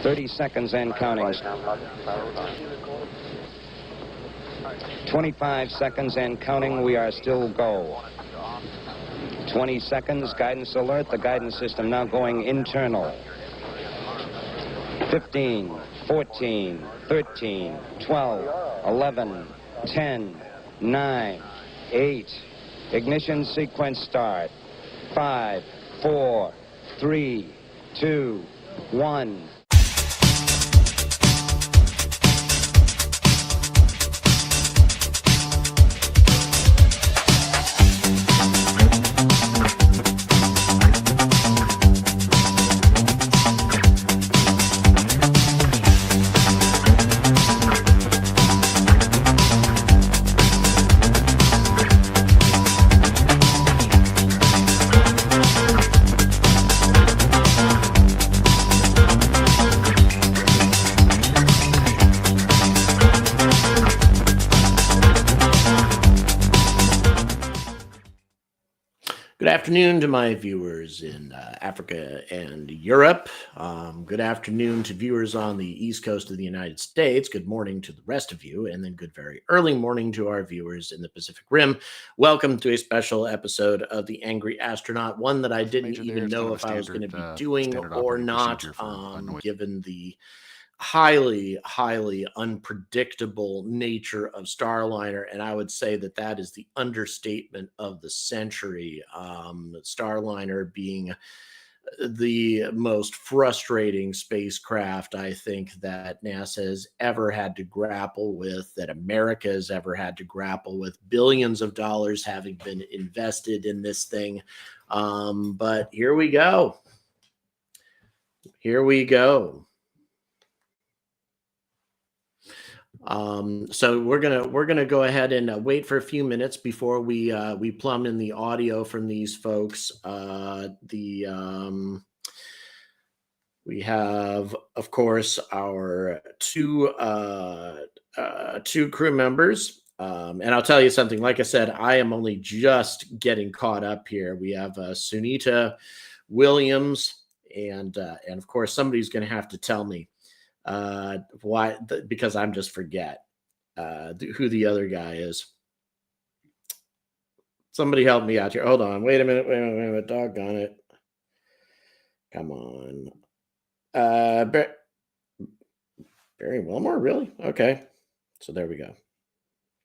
30 seconds and counting. 25 seconds and counting. We are still go. 20 seconds. Guidance alert. The guidance system now going internal. 15, 14, 13, 12, 11, 10, 9, 8. Ignition sequence start. 5, 4, 3, 2, 1. Good afternoon to my viewers in Africa and Europe. Good afternoon to viewers on the East Coast of the United States. Good morning to the rest of you, and then good very early morning to our viewers in the Pacific Rim. Welcome to a special episode of The Angry Astronaut, one that I didn't even know if I was going to be doing or not, given the highly unpredictable nature of Starliner, and I would say that that is the understatement of the century. Starliner being the most frustrating spacecraft I think that NASA has ever had to grapple with, that America has ever had to grapple with, billions of dollars having been invested in this thing. But here we go. So we're gonna go ahead and wait for a few minutes before we plumb in the audio from these folks. We have, of course, our two crew members. And I'll tell you something. Like I said, I am only just getting caught up here. We have Sunita Williams, and of course somebody's going to have to tell me why, because I'm just forget who the other guy is. Somebody help me out here. Hold on. Wait a minute. Doggone it. Come on. Barry Wilmore, really? Okay. So there we go.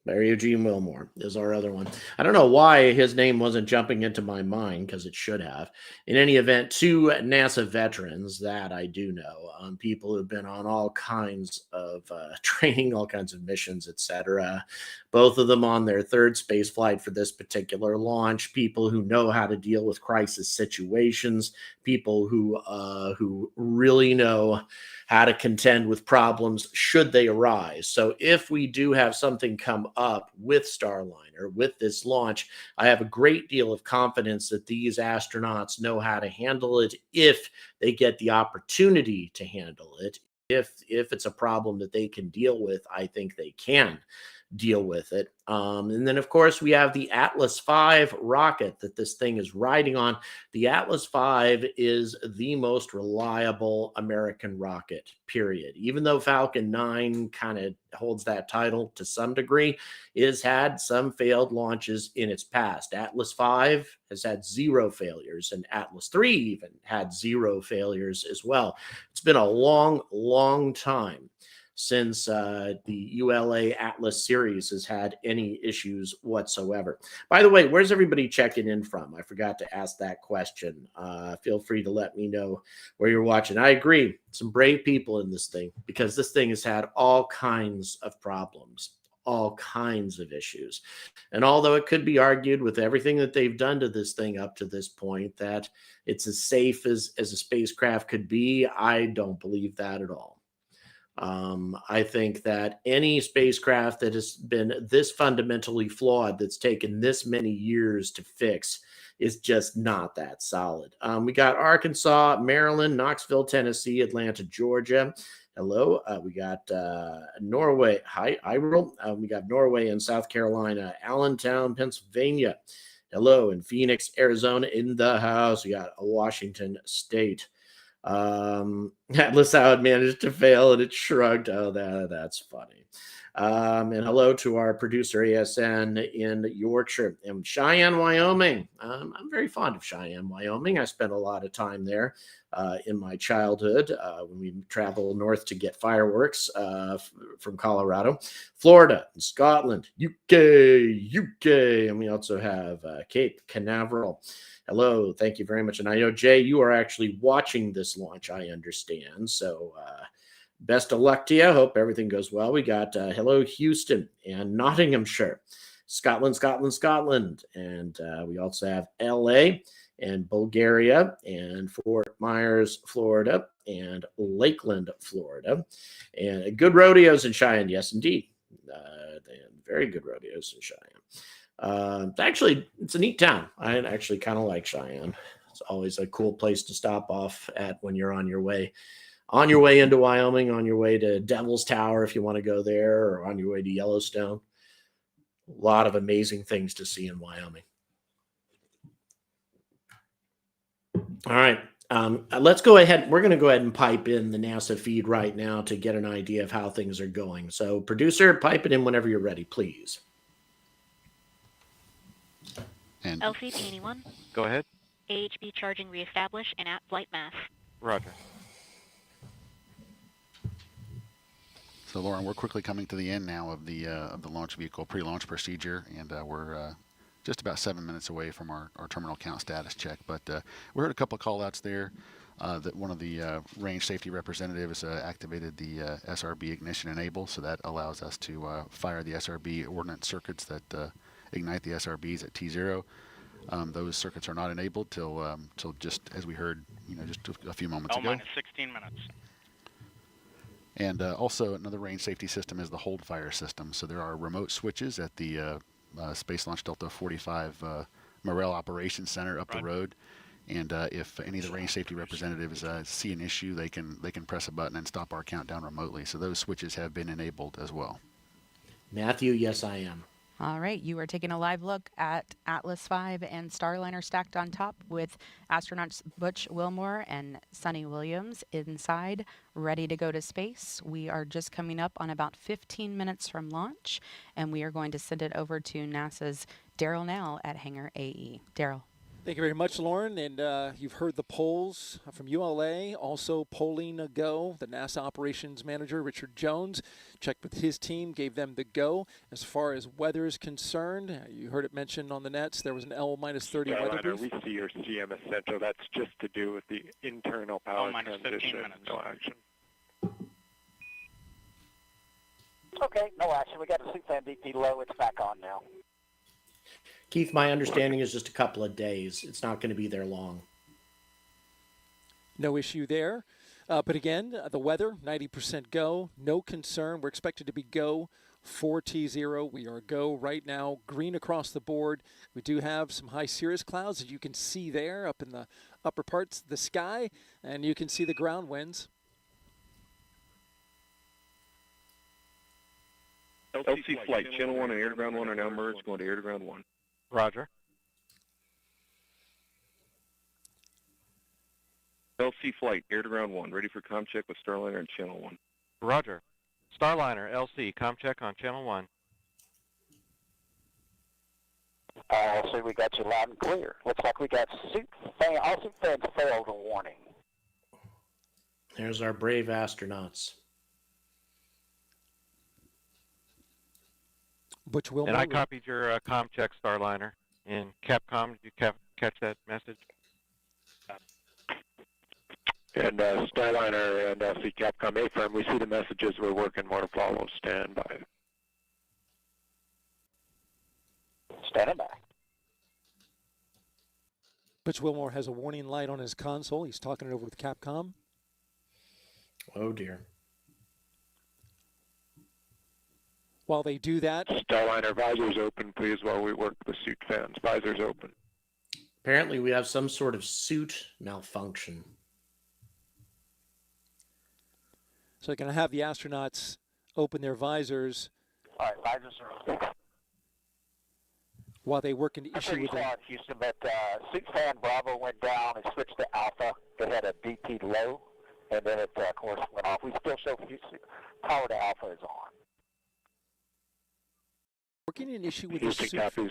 Barry Eugene Wilmore is our other one. I don't know why his name wasn't jumping into my mind, because it should have. In any event, two NASA veterans that I do know, people who've been on all kinds of training, all kinds of missions, etc. Both of them on their third space flight for this particular launch. People who know how to deal with crisis situations. People who really know how to contend with problems should they arise. So if we do have something come up with Starliner, with this launch, I have a great deal of confidence that these astronauts know how to handle it if they get the opportunity to handle it. If it's a problem that they can deal with, I think they can deal with it. And then, of course, we have the Atlas V rocket that this thing is riding on. The Atlas V is the most reliable American rocket, period. Even though Falcon 9 kind of holds that title to some degree, it has had some failed launches in its past. Atlas V has had 0 failures, and Atlas III even had 0 failures as well. It's been a long time since the ULA Atlas series has had any issues whatsoever. By the way, where's everybody checking in from? I forgot to ask that question. Feel free to let me know where you're watching. I agree, some brave people in this thing, because this thing has had all kinds of problems, all kinds of issues. And although it could be argued with everything that they've done to this thing up to this point that it's as safe as a spacecraft could be, I don't believe that at all. I think that any spacecraft that has been this fundamentally flawed, that's taken this many years to fix, is just not that solid. We got Arkansas, Maryland, Knoxville, Tennessee, Atlanta, Georgia. Hello. We got Norway. Hi, Iriel. We got Norway and South Carolina, Allentown, Pennsylvania. Hello. In Phoenix, Arizona, in the house. We got Washington State. Atlas Howard managed to fail and it shrugged. Oh, that's funny. And hello to our producer ASN in Yorkshire and Cheyenne, Wyoming. I'm very fond of Cheyenne, Wyoming. I spent a lot of time there in my childhood when we travel north to get fireworks from Colorado, Florida, Scotland, UK, and we also have Cape Canaveral. Hello, thank you very much. And I know, Jay, you are actually watching this launch, I understand. So best of luck to you. Hope everything goes well. We got hello, Houston and Nottinghamshire, Scotland. And we also have LA and Bulgaria and Fort Myers, Florida, and Lakeland, Florida. And good rodeos in Cheyenne. Yes, indeed. Very good rodeos in Cheyenne. Actually, it's a neat town. I actually kind of like Cheyenne. It's always a cool place to stop off at when you're on your way into Wyoming, on your way to Devil's Tower if you want to go there, or on your way to Yellowstone. A lot of amazing things to see in Wyoming. All right. Let's go ahead. We're going to go ahead and pipe in the NASA feed right now to get an idea of how things are going. So, producer, pipe it in whenever you're ready, please. And LCP-anyone? go ahead. AHB charging reestablish and at flight mass. Roger. So, Lauren, we're quickly coming to the end now of the launch vehicle pre-launch procedure, and we're just about 7 minutes away from our terminal count status check. But we heard a couple of call-outs there that one of the range safety representatives activated the SRB ignition enable, so that allows us to fire the SRB ordnance circuits that ignite the SRBs at T0. Those circuits are not enabled till just as we heard, just a few moments ago. minus 16 minutes. And also another range safety system is the hold fire system. So there are remote switches at the Space Launch Delta 45 Morel Operations Center up the road. And if any of the range safety representatives see an issue, they can press a button and stop our countdown remotely. So those switches have been enabled as well. Matthew, yes, I am. All right, you are taking a live look at Atlas V and Starliner stacked on top with astronauts Butch Wilmore and Sonny Williams inside, ready to go to space. We are just coming up on about 15 minutes from launch, and we are going to send it over to NASA's Daryl Nell at Hangar AE. Daryl. Thank you very much, Lauren. And you've heard the polls from ULA. Also polling a go. The NASA operations manager, Richard Jones, checked with his team, gave them the go. As far as weather is concerned, you heard it mentioned on the nets, there was an L-30 weather brief. We see your CM essential. That's just to do with the internal power transition. No action. Okay, no action. We got a suit fan DP low. It's back on now. Keith, my understanding is just a couple of days. It's not going to be there long. No issue there. But again, the weather, 90% go. No concern. We're expected to be go for T0. We are go right now. Green across the board. We do have some high cirrus clouds that you can see there up in the upper parts of the sky. And you can see the ground winds. LC flight, channel 1 and air to ground 1 are now merged, going to air to ground 1. Roger. LC flight, air to ground 1, ready for comm check with Starliner and channel 1. Roger. Starliner, LC, comm check on channel 1. So we got you loud and clear. Looks like we got all suit fans failed a warning. There's our brave astronauts. Butch Wilmore. And I copied your comm check, Starliner. In Capcom, did you catch that message? And Starliner and LC Capcom A-firm, we see the messages. We're working more to follow. Stand by. Standing by. Butch Wilmore has a warning light on his console. He's talking it over with Capcom. Oh, dear. While they do that, Starliner, visors open, please, while we work the suit fans. Visors open. Apparently, we have some sort of suit malfunction. so they're going to have the astronauts open their visors. All right, visors are open. While they work into issue with Houston, but suit fan Bravo went down and switched to Alpha. They had a DP speed low, and then it, of course, went off. We still show power to alpha is on. Working an issue with the Houston suit. copies.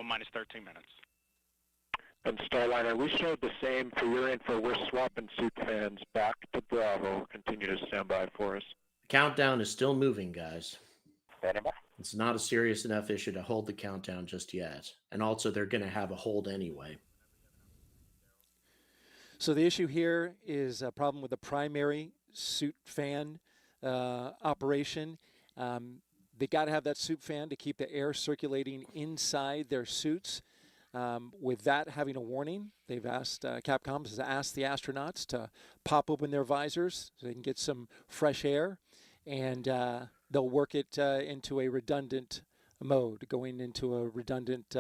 minus 13 minutes. And Starliner, we showed the same for your info. We're swapping suit fans back to Bravo. Continue to stand by for us. Countdown is still moving, guys. Standing by. It's not a serious enough issue to hold the countdown just yet. And also, they're going to have a hold anyway. So the issue here is a problem with the primary suit fan operation. They got to have that suit fan to keep the air circulating inside their suits. With that having a warning, they've asked, Capcom has asked the astronauts to pop open their visors so they can get some fresh air, and they'll work it into a redundant mode, going into a redundant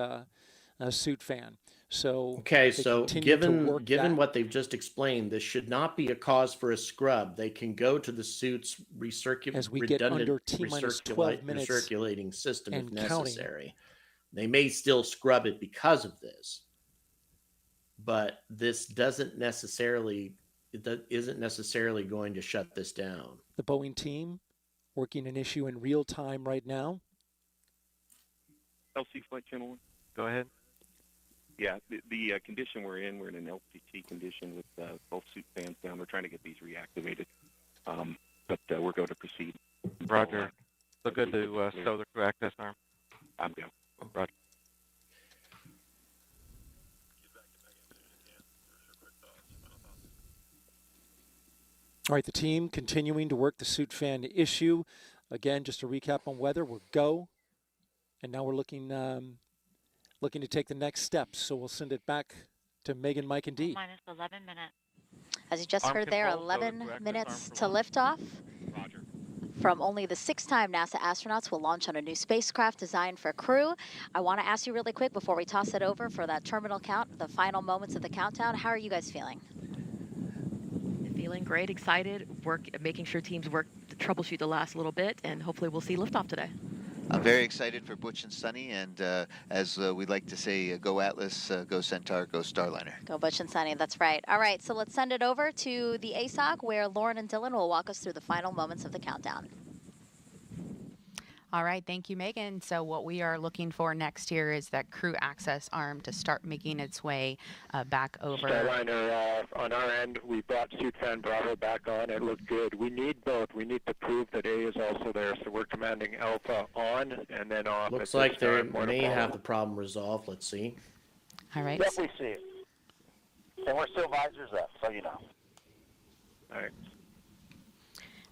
suit fan. So okay, so given what they've just explained, this should not be a cause for a scrub. They can go to the suit's as we get under T-minus 12 minutes recirculating system if necessary. Counting. They may still scrub it because of this, but this isn't necessarily going to shut this down. The Boeing team working an issue in real time right now. LC Flight Channel 1. Go ahead. Yeah, the condition we're in an LCT condition with both suit fans down. We're trying to get these reactivated, but we're going to proceed. Roger. So good to stow the crew access arm. I'm go. Roger. All right, the team continuing to work the suit fan issue. Again, just to recap on weather, we're go, and now we're looking to take the next steps. So we'll send it back to Megan, Mike, and Dee. Minus 11 minutes. As you just Arm heard there, control, 11 so minutes arm to for liftoff. Roger. From only the 6th time NASA astronauts will launch on a new spacecraft designed for crew. I want to ask you really quick before we toss it over for that terminal count, the final moments of the countdown. How are you guys feeling? Feeling great, excited, making sure teams work to troubleshoot the last little bit, and hopefully we'll see liftoff today. I'm very excited for Butch and Sunny, and as we like to say, go Atlas, go Centaur, go Starliner. Go Butch and Sunny, that's right. All right, so let's send it over to the ASOC where Lauren and Dylan will walk us through the final moments of the countdown. All right, thank you, Megan. So what we are looking for next here is that crew access arm to start making its way back over. Starliner, on our end, we brought suit fan Bravo back on. It looked good. We need both. We need to prove that A is also there, so we're commanding Alpha on and then off. Looks like they may have the problem resolved. Let's see. All right. Yep, we see it. And we're still visors up, so you know. All right.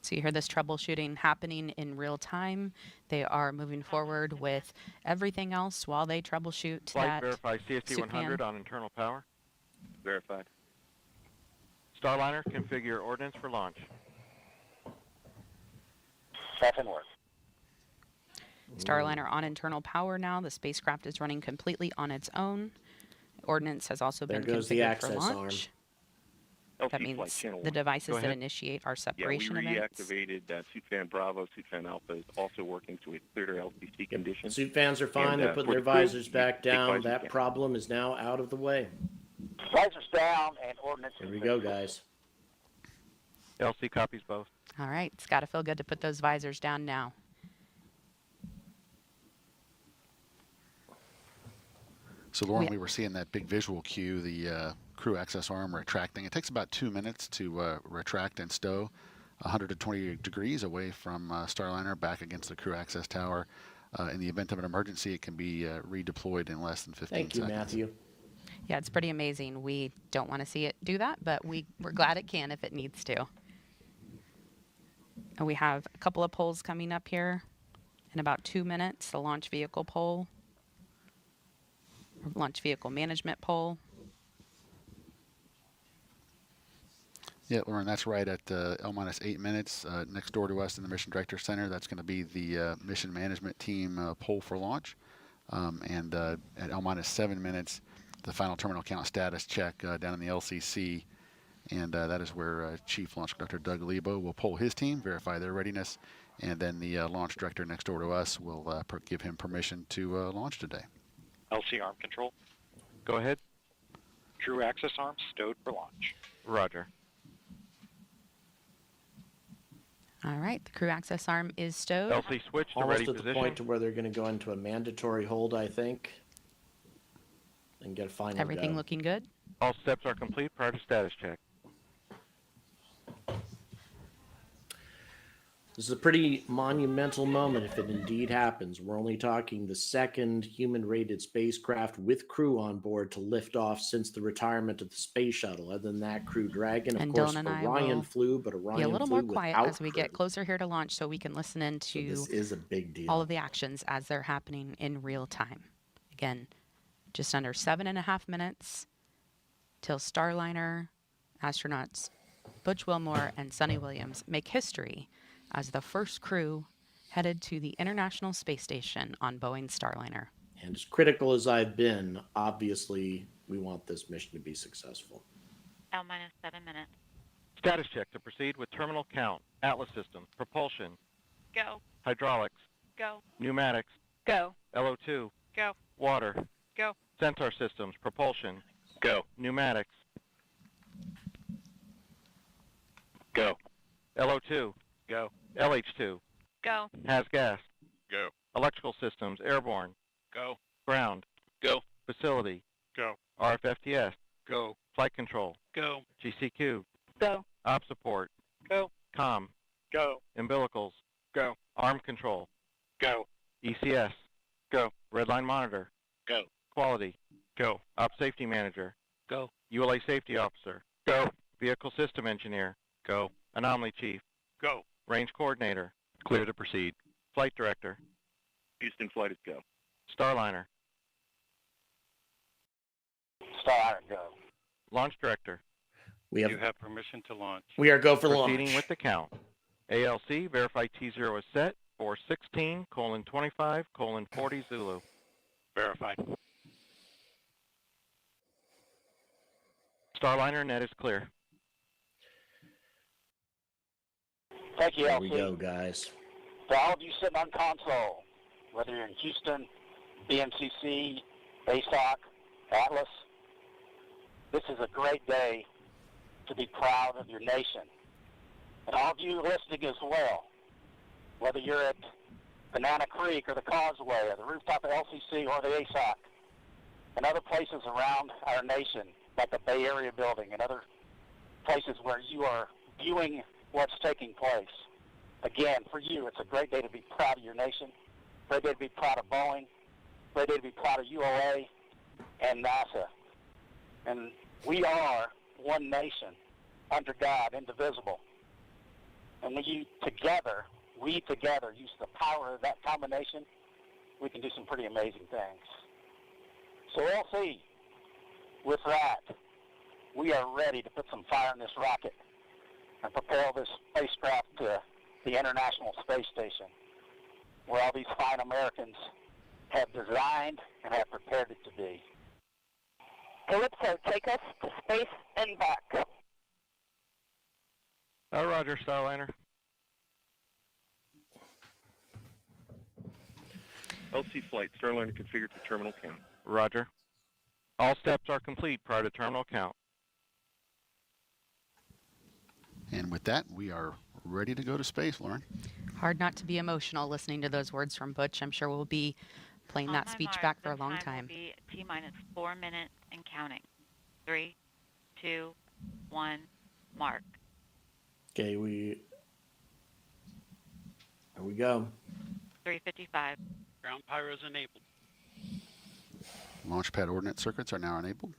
So you hear this troubleshooting happening in real time. They are moving forward with everything else while they troubleshoot Flight that verify CFT 100 fan. on internal power. Verified. Starliner, configure ordnance for launch. That's in work. Starliner on internal power now. The spacecraft is running completely on its own. Ordnance has also been There goes the configured access for arm. launch. LC That Flight means Channel the 1. devices Go that ahead. initiate our Yeah, we separation events. reactivated suit fan Bravo. Suit fan Alpha is also working to a clear LCC condition. Suit fans are fine. And, They're putting for their the crew, visors back take down. visors That down. problem is now out of the way. Visors down and ordnance. Here we go, guys. LC copies both. All right, it's got to feel good to put those visors down now. So, Lauren, we were seeing that big visual cue, the crew access arm retracting. It takes about 2 minutes to retract and stow 120 degrees away from Starliner back against the crew access tower. In the event of an emergency, it can be redeployed in less than 15 Thank you, seconds. Matthew. Yeah, it's pretty amazing. We don't want to see it do that, but we're glad it can if it needs to. And we have a couple of polls coming up here in about 2 minutes. The launch vehicle poll, launch vehicle management poll. Yeah, Lauren, that's right at L-8 minutes. Next door to us in the Mission Director Center, that's going to be the mission management team poll for launch. And at L-7 minutes, the final terminal count status check down in the LCC. And that is where Chief Launch Conductor Doug Lebo will poll his team, verify their readiness, and then the launch director next door to us will give him permission to launch today. LC arm control. Go ahead. Crew access arm stowed for launch. Roger. All right, the crew access arm is stowed. LC switch to Almost ready at the position. point to where they're going to go into a mandatory hold, I think, and get a final Everything go. looking good? All steps are complete prior to status check. This is a pretty monumental moment if it indeed happens. We're only talking the second human-rated spacecraft with crew on board to lift off since the retirement of the space shuttle. Other than that, Crew Dragon, of And course, Dylan and I Orion will flew, but be a Orion little flew more quiet without as we crew. get closer here to launch so we can listen in So to this is a big deal. all of the actions as they're happening in real time. Again, just under 7.5 minutes till Starliner astronauts Butch Wilmore and Sonny Williams make history as the first crew headed to the International Space Station on Boeing's Starliner. And as critical as I've been, obviously, we want this mission to be successful. L minus 7 minutes. Status check to proceed with terminal count, Atlas systems, propulsion, Go. hydraulics, Go. pneumatics, Go. LO2, Go. water, Go. sensor systems, propulsion, Go. pneumatics, Go. LO2, Go. LH2, Go. has gas, Go. electrical systems, airborne, Go. ground, Go. facility, Go. RFFTS, Go. flight control, Go. GCQ, Go. op support, Go. comm, Go. umbilicals, Go. arm control, Go. ECS, Go. redline monitor, Go. quality, Go. op safety manager, Go. ULA safety officer, Go. vehicle system engineer, Go. anomaly chief, Go. range coordinator, Clear to proceed. flight director, Houston flight is go. Starliner, Starliner, go. launch director, We You have permission to launch. we are go for proceeding launch. with the count. ALC, verify T0 is set for 16:25:40 Zulu. Verified. Starliner net is clear. Thank you, There LC. we go, guys. To all of you sitting on console, whether you're in Houston, BMCC, ASOC, Atlas, this is a great day to be proud of your nation. And all of you listening as well, whether you're at Banana Creek or the Causeway or the rooftop of LCC or the ASOC, and other places around our nation, like the Bay Area building and other places where you are viewing what's taking place. Again, for you, it's a great day to be proud of your nation, great day to be proud of Boeing, great day to be proud of ULA and NASA. And we are one nation, under God, indivisible. And when we together use the power of that combination, we can do some pretty amazing things. So LC, with that, we are ready to put some fire in this rocket and propel this spacecraft to the International Space Station, where all these fine Americans have designed and have prepared it to be. Calypso, take us to space and back. Roger, Starliner. LC flight, Starliner configured to terminal count. Roger. All steps are complete prior to terminal count. And with that, we are ready to go to space, Lauren. Hard not to be emotional listening to those words from Butch. I'm sure we'll be playing On that my speech mark, back for a the long Will time. be T minus 4 minutes and counting. 3, 2, 1, mark. Okay, here we go. 3:55. Ground pyros enabled. Launch pad ordnance circuits are now enabled.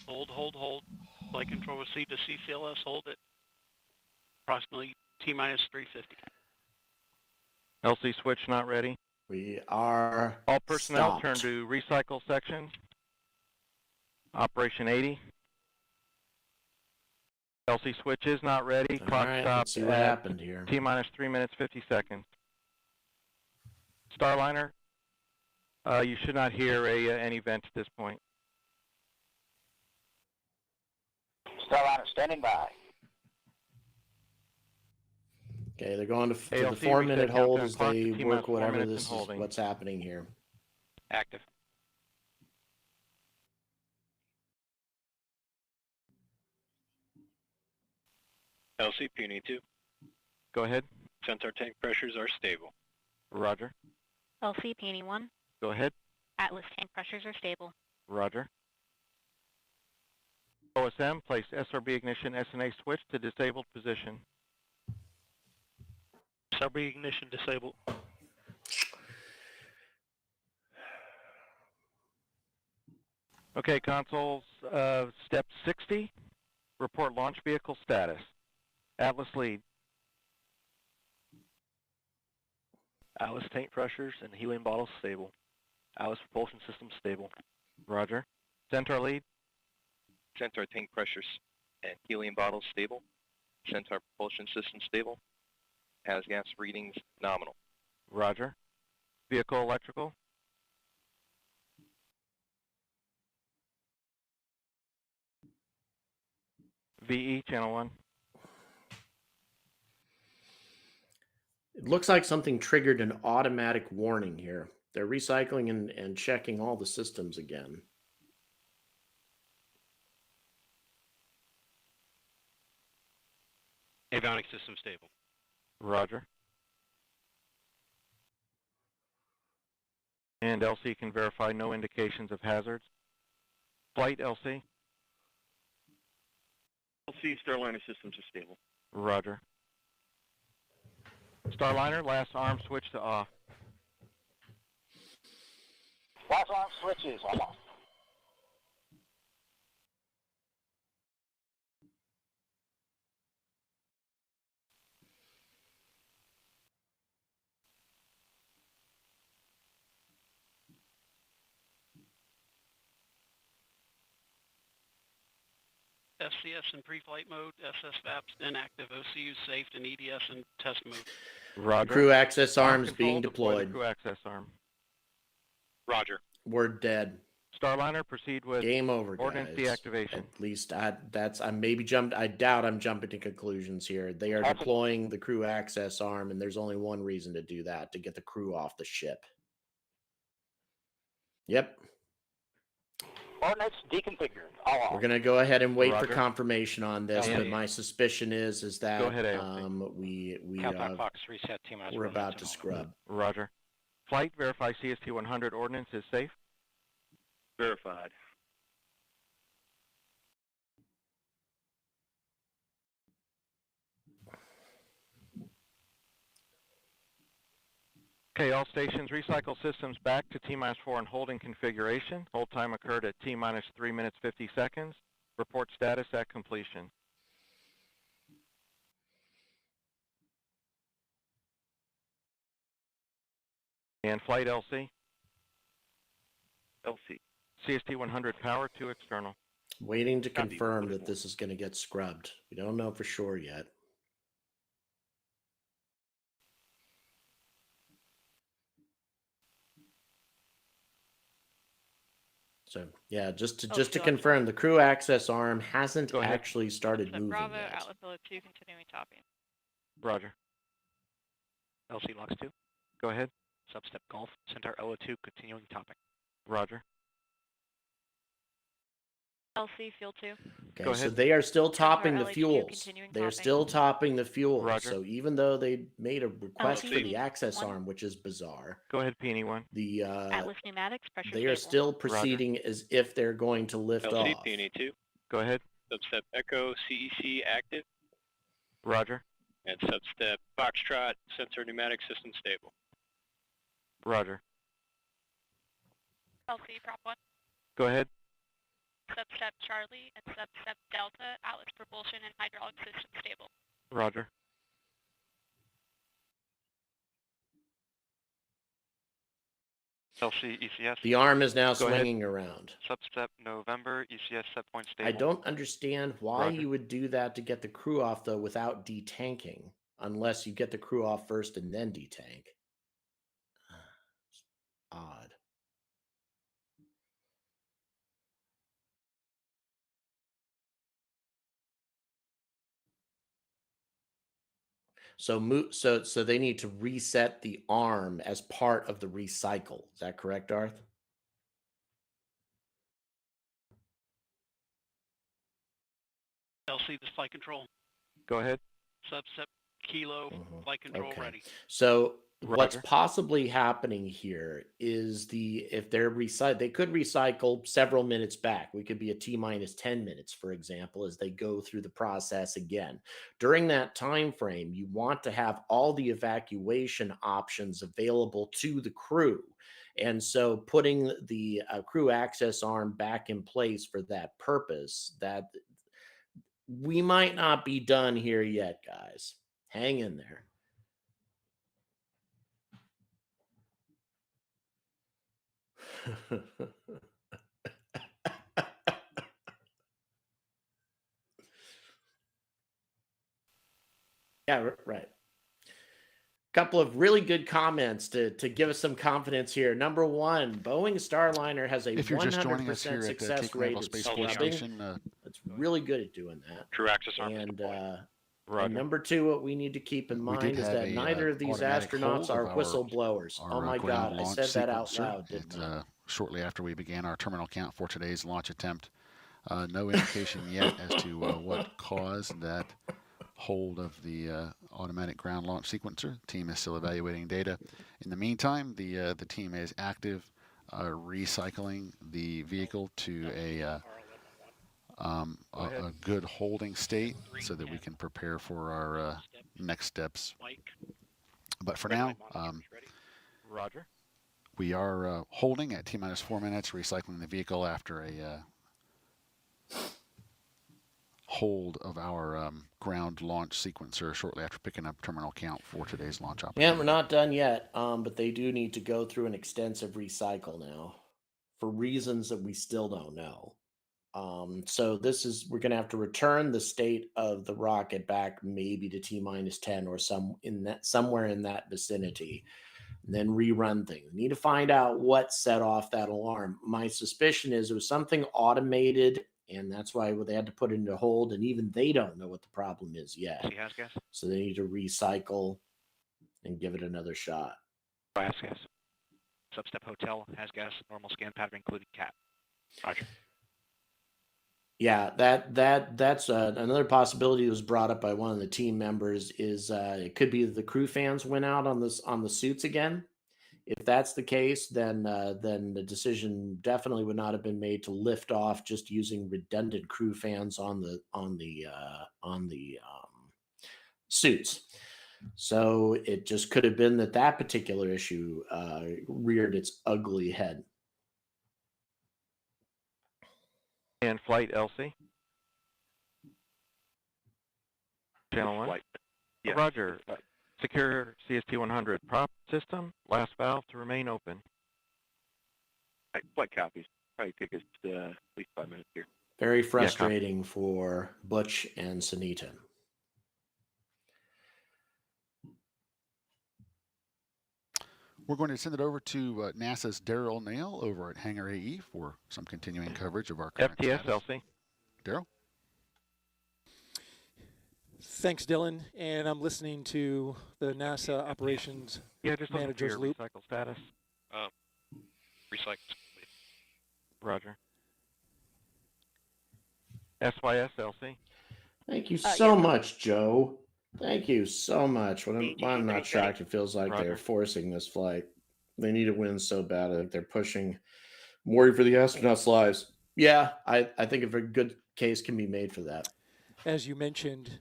Hold, hold, hold. Flight control received to CCLS. Hold it. Approximately T minus 350. LC switch not ready. We are All personnel stopped. turn to recycle section. Operation 80. LC switch is not ready. All Clock right, stop let's see what at happened here. T minus 3 minutes 50 seconds. Starliner, you should not hear any vent at this point. Starliner standing by. Okay, they're going to the ALC 4-minute reset hold countdown as clock to they T work minus 4 whatever minutes this and is, holding. what's happening here. Active. LC Peony 2. Go ahead. Centaur tank pressures are stable. Roger. LC Peony 1. Go ahead. Atlas tank pressures are stable. Roger. OSM, place SRB ignition SNA switch to disabled position. SRB ignition disabled. Okay, consoles, step 60, report launch vehicle status. Atlas lead. Atlas tank pressures and helium bottles stable. Atlas propulsion system stable. Roger. Centaur lead. Centaur tank pressures and helium bottles stable. Centaur propulsion system stable. Has gas readings nominal. Roger. Vehicle electrical. VE, channel 1. It looks like something triggered an automatic warning here. They're recycling and checking all the systems again. Avionics system stable. Roger. And LC can verify no indications of hazards. Flight, LC. LC Starliner systems are stable. Roger. Starliner, last arm switch to off. Last arm switches off. FCS in pre-flight mode, SSVAPs inactive, OCU safe, and EDS in test mode. Roger. Crew access Arm arms control, being deploy the deployed. crew access arm. Roger. We're dead. Starliner, proceed with Game over, ordnance guys. deactivation. At least I maybe jumped. I doubt I'm jumping to conclusions here. They are deploying the crew access arm, and there's only one reason to do that: to get the crew off the ship. Yep. Ordnance deconfigured. All off. We're gonna go ahead and wait for Roger. confirmation on this, And- but my suspicion is that Go ahead, AOC. we're about to scrub. Roger. Flight, verify CST 100 ordnance is safe. Verified. Okay, all stations, recycle systems back to T-4 and holding configuration. Hold time occurred at T-3 minutes 50 seconds. Report status at completion. And flight LC. LC. CST 100 power to external. Waiting to confirm that this is going to get scrubbed. We don't know for sure yet. So yeah, just to confirm, the crew access arm hasn't actually started moving Bravo, yet. Atlas 2, continuing topping. Roger. LC LOX 2. Go ahead. Substep Golf, Centaur LO2, continuing topping. Roger. LC Fuel 2. Okay, so they are still topping the LH2 fuels. continuing They are topping. still topping the fuels. Roger. So even though they made a request LC for the access 1. arm, which is bizarre, Go ahead, Peony1. the Atlas Pneumatics, pressure they are stable. still proceeding as if they're going to lift LC off. Peony 2. Go ahead. Substep Echo CEC active. Roger. And substep Foxtrot sensor pneumatic system stable. Roger. LC Prop 1. Go ahead. Substep Charlie and substep Delta, Atlas propulsion and hydraulic system stable. Roger. LC ECS. The arm is now Go ahead. swinging around. Substep November ECS set point stable. I don't understand why Roger. you would do that to get the crew off, though, without detanking, unless you get the crew off first and then detank. Odd. So they need to reset the arm as part of the recycle. Is that correct, Darth? LC, this flight control. Go ahead. Subset kilo flight control Okay. ready. So what's Roger. possibly happening here is if they're they could recycle several minutes back. We could be at T minus 10 minutes, for example, as they go through the process again. During that time frame, you want to have all the evacuation options available to the crew. And so putting the crew access arm back in place for that purpose, that we might not be done here yet, guys. Hang in there. Yeah, right. Couple of really good comments to give us some confidence here. Number one, Boeing Starliner has a If you're just joining us 100% here at success Cape rate Canaveral at Space Force scrubbing. Station. It's really good at doing that. Crew access arm is And deployed. and number two, what we need to keep in We did mind is have that a, neither of these automatic astronauts hold are of our- whistleblowers. Oh my ground God, I launch said that out sequencer, loud, didn't I? and shortly after we began our terminal count for today's launch attempt. No indication yet as to what caused that hold of the automatic ground launch sequencer. The team is still evaluating data. In the meantime, the team is active recycling the vehicle to a good holding state so that we can prepare for our next steps. But for now, Roger. we are holding at T minus 4 minutes, recycling the vehicle after a hold of our ground launch sequencer shortly after picking up terminal count for today's launch operation. Yeah, we're not done yet, but they do need to go through an extensive recycle now for reasons that we still don't know. So we're going to have to return the state of the rocket back maybe to T minus 10 or somewhere in that vicinity, and then rerun things. We need to find out what set off that alarm. My suspicion is it was something automated, and that's why they had to put it into hold, and even they don't know what the problem is yet. Has gas. So they need to recycle and give it another shot. Has gas. Substep hotel has gas. Normal scan pattern including cat. Roger. Yeah, that's another possibility that was brought up by one of the team members. Is it could be the crew fans went out on the suits again. If that's the case, then the decision definitely would not have been made to lift off just using redundant crew fans on the suits. So it just could have been that particular issue reared its ugly head. And flight LC. Channel 1. Flight. Yeah. Roger. Secure CST 100 prop system. Last valve to remain open. Flight copies. Probably take us at least 5 minutes here. Very frustrating for Butch and Sunita. We're going to send it over to NASA's Daryl Nail over at Hangar AE for some continuing coverage of our current FTS status. LC. Daryl? Thanks, Dylan. And I'm listening to the NASA operations Just manager's loop. Recycle status. Recycle. Roger. SYS LC. Thank you so much, Joe. Thank you so much. I'm not shocked. It feels like they're forcing this flight. They need to win so bad. I think they're pushing. I'm worried for the astronauts' lives. Yeah, I think a very good case can be made for that. As you mentioned,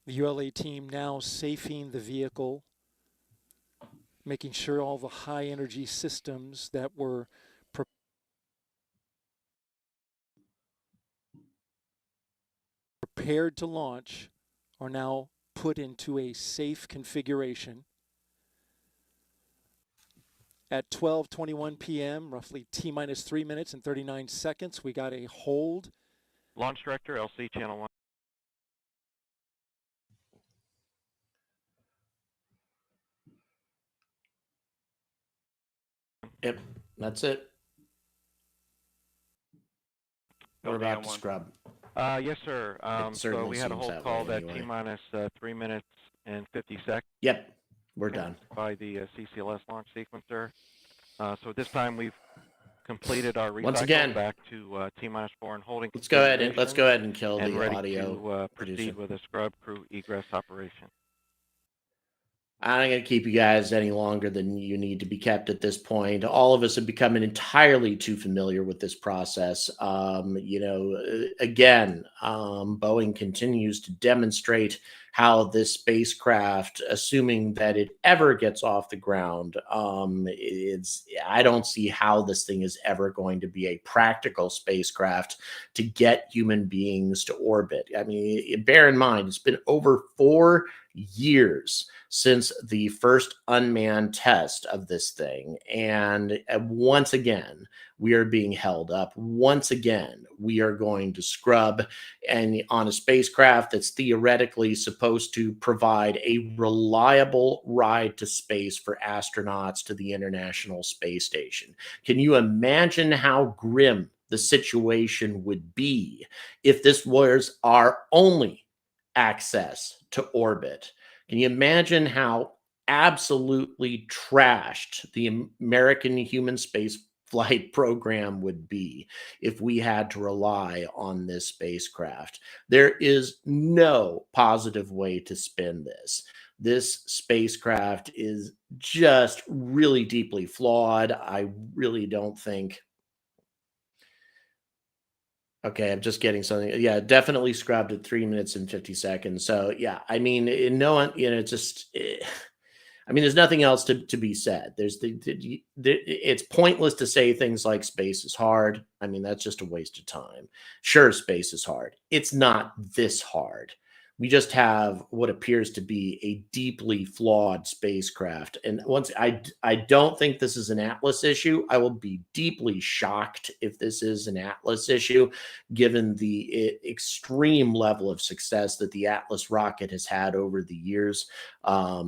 the ULA team now safing the vehicle, making sure all the high energy systems that were prepared to launch are now put into a safe configuration. At 12:21 p.m., roughly T minus 3 minutes and 39 seconds, we got a hold. Launch director LC channel 1. Yep, that's it. We're about to scrub. Yes, sir. So certainly we had a seems hold that call way at anyway. T minus 3 minutes and 50 seconds. Yep, we're done. By the CCLS launch sequencer. So at this time we've completed our recycle Once again, back to T-4 and holding. Let's go ahead and kill and the ready audio to proceed with a scrub crew egress operation. I'm not going to keep you guys any longer than you need to be kept at this point. All of us have become entirely too familiar with this process. Again, Boeing continues to demonstrate how this spacecraft, assuming that it ever gets off the ground, I don't see how this thing is ever going to be a practical spacecraft to get human beings to orbit. I mean, bear in mind, it's been over 4 years since the first unmanned test of this thing. And once again, we are being held up. Once again, we are going to scrub and on a spacecraft that's theoretically supposed to provide a reliable ride to space for astronauts to the International Space Station. Can you imagine how grim the situation would be if this was our only access to orbit? Can you imagine how absolutely trashed the American human space flight program would be if we had to rely on this spacecraft? There is no positive way to spin this. This spacecraft is just really deeply flawed. I really don't think. Okay, I'm just getting something. Yeah, definitely scrubbed at 3 minutes and 50 seconds. So yeah, I mean, no one, I mean, there's nothing else to be said. It's pointless to say things like space is hard. I mean, that's just a waste of time. Sure, space is hard. It's not this hard. We just have what appears to be a deeply flawed spacecraft. And once I don't think this is an Atlas issue. I will be deeply shocked if this is an Atlas issue, given the extreme level of success that the Atlas rocket has had over the years. I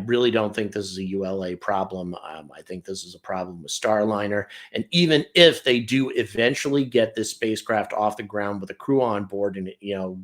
really don't think this is a ULA problem. I think this is a problem with Starliner. And even if they do eventually get this spacecraft off the ground with a crew on board and,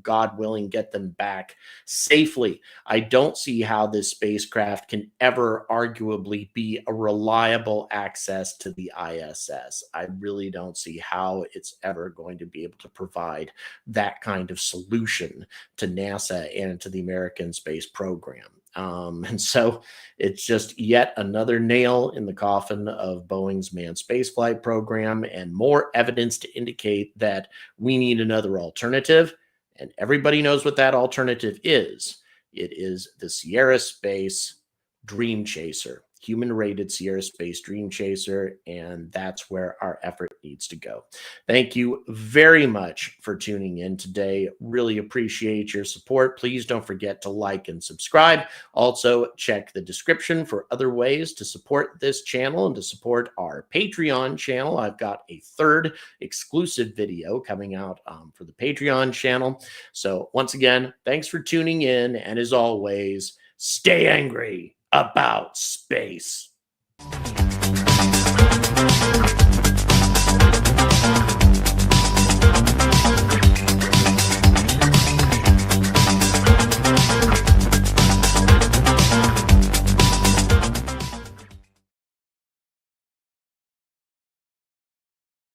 God willing, get them back safely, I don't see how this spacecraft can ever arguably be a reliable access to the ISS. I really don't see how it's ever going to be able to provide that kind of solution to NASA and to the American space program. And so it's just yet another nail in the coffin of Boeing's manned spaceflight program and more evidence to indicate that we need another alternative. And everybody knows what that alternative is. It is the Sierra Space Dream Chaser, human-rated Sierra Space Dream Chaser, and that's where our effort needs to go. Thank you very much for tuning in today. Really appreciate your support. Please don't forget to like and subscribe. Also, check the description for other ways to support this channel and to support our Patreon channel. I've got a third exclusive video coming out for the Patreon channel. So once again, thanks for tuning in, and as always, stay angry about space.